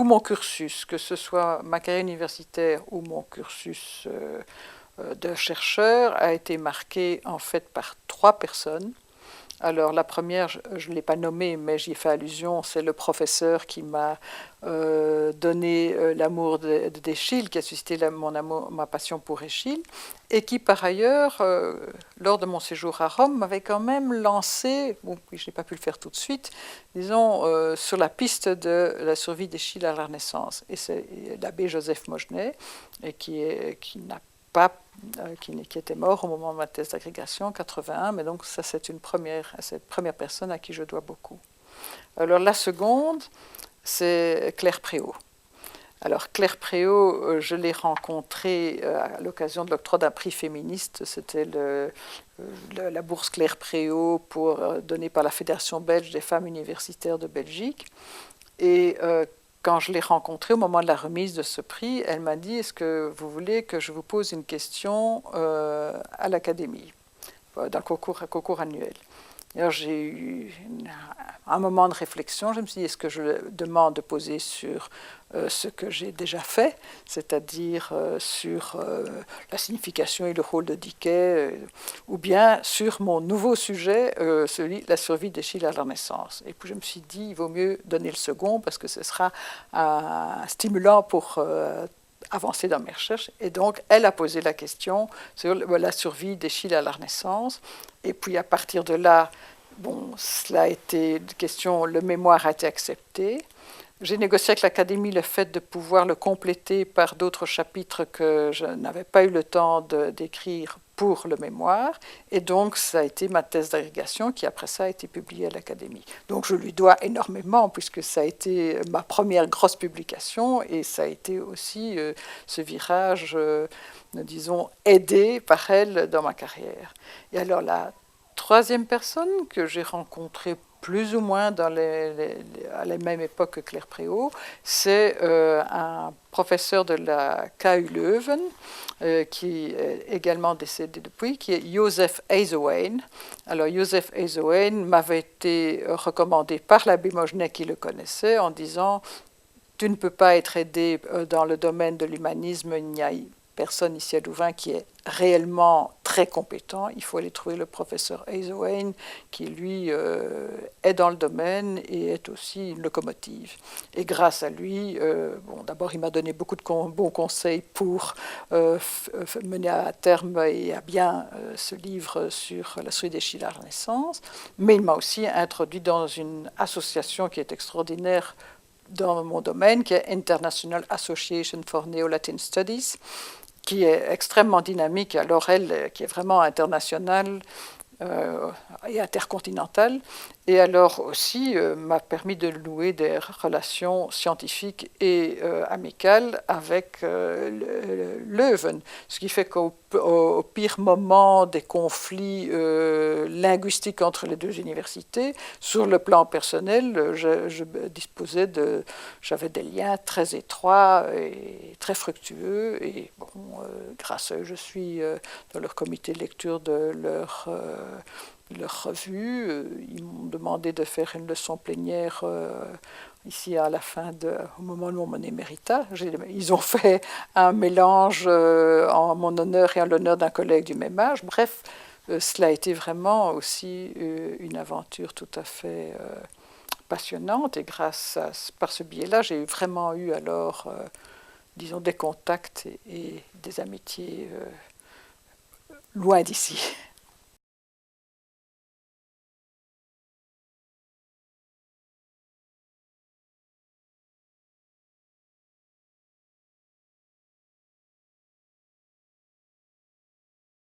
mon cursus, que ce soit ma carrière universitaire ou mon cursus de chercheur, a été marqué en fait par 3 personnes. Alors la première, je ne l'ai pas nommée, mais j'y ai fait allusion, c'est le professeur qui m'a donné l'amour d'Eschyle, qui a suscité ma passion pour Eschyle, et qui par ailleurs, lors de mon séjour à Rome, m'avait quand même lancé, bon, oui, je n'ai pas pu le faire tout de suite, disons, sur la piste de la survie d'Eschyle à la Renaissance. Et c'est l'abbé Joseph Mogenet, qui n'a pas qui était mort au moment de ma thèse d'agrégation en 81, mais donc ça c'est cette première personne à qui je dois beaucoup. Alors la seconde, c'est Claire Préau. Alors Claire Préau, je l'ai rencontrée à l'occasion de l'octroi d'un prix féministe, c'était la bourse Claire Préau donnée par la Fédération belge des femmes universitaires de Belgique. Et quand je l'ai rencontrée au moment de la remise de ce prix, elle m'a dit « Est-ce que vous voulez que je vous pose une question à l'Académie, d'un concours annuel ?» Alors j'ai eu un moment de réflexion. Je me suis dit « Est-ce que je demande de poser sur ce que j'ai déjà fait, c'est-à-dire sur la signification et le rôle de Dickey, ou bien sur mon nouveau sujet, la survie d'Eschyle à la Renaissance ?» Et puis je me suis dit « Il vaut mieux donner le second parce que ce sera un stimulant pour avancer dans mes recherches. » Et donc, elle a posé la question sur la survie d'Eschyle à la Renaissance. Et puis, à partir de là, bon, cela a été une question, le mémoire a été accepté. J'ai négocié avec l'Académie le fait de pouvoir le compléter par d'autres chapitres que je n'avais pas eu le temps d'écrire pour le mémoire. Et donc, ça a été ma thèse d'agrégation qui, après ça, a été publiée à l'Académie. Donc, je lui dois énormément puisque ça a été ma première grosse publication et ça a été aussi ce virage, disons, aidé par elle dans ma carrière. Et alors, la troisième personne que j'ai rencontrée plus ou moins à la même époque que Claire Préau, c'est un professeur de la KU Leuven, qui est également décédé depuis, qui est Joseph Eijzoen. Alors Joseph Eijzoen m'avait été recommandé par l'abbé Mogenet qui le connaissait en disant « Tu ne peux pas être aidé dans le domaine de l'humanisme, il n'y a personne ici à Louvain qui est réellement très compétent. Il faut aller trouver le professeur Eijzoen qui, lui, est dans le domaine et est aussi une locomotive. » Et grâce à lui, bon, d'abord, il m'a donné beaucoup de bons conseils pour mener à terme et à bien ce livre sur la survie d'Eschyle à la Renaissance, mais il m'a aussi introduit dans une association qui est extraordinaire dans mon domaine, qui est International Association for Neo-Latin Studies, qui est extrêmement dynamique. Alors elle, qui est vraiment internationale et intercontinentale, et alors aussi m'a permis de nouer des relations scientifiques et amicales avec Leuven, ce qui fait qu'au pire moment des conflits linguistiques entre les deux universités, sur le plan personnel, j'avais des liens très étroits et très fructueux, et bon, grâce à eux, je suis dans leur comité de lecture de leur revue. Ils m'ont demandé de faire une leçon plénière ici à la fin, au moment de mon éméritat. Ils ont fait un mélange en mon honneur et en l'honneur d'un collègue du même âge. Bref, cela a été vraiment aussi une aventure tout à fait passionnante. Et par ce biais-là, j'ai vraiment eu alors, disons, des contacts et des amitiés loin d'ici.